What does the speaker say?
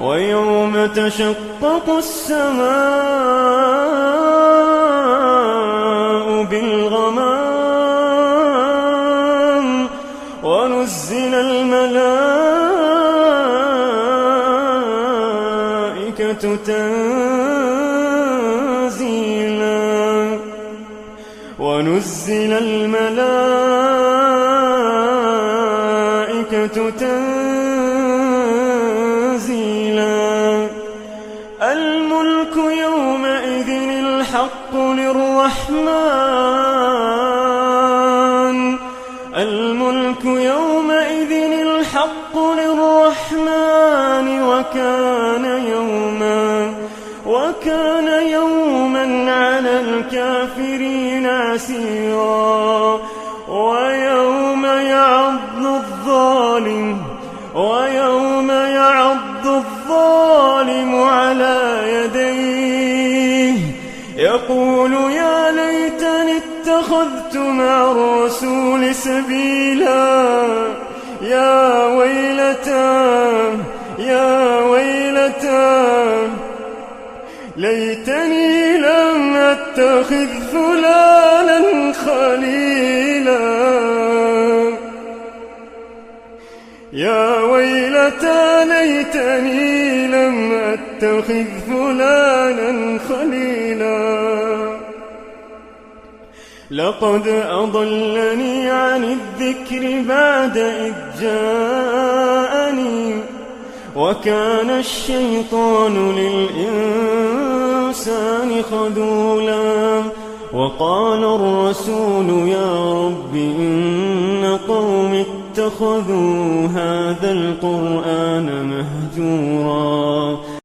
ويوم تشقق السماء بالغمام ونزل الملائكة تنزيلا ونزل الملائكة تنزيلا الملك يومئذ الحق للرحمن الملك يومئذ الحق للرحمن وكان يوما على الكافرين عسيرا ويوم يعض الظالم على يديه يقول يا ليتني اتخذت مع الرسول سبيلا يا ويلتى ليتني لم أتخذ فلانا خليلا يا ويلتى ليتني لم أتخذ فلانا خليلا لقد أضلني عن الذكر بعد إذ جاءني وكان الشيطان للإنسان خذولا وقال الرسول يا رب إن قوم اتخذوا هذا القرآن مهجورا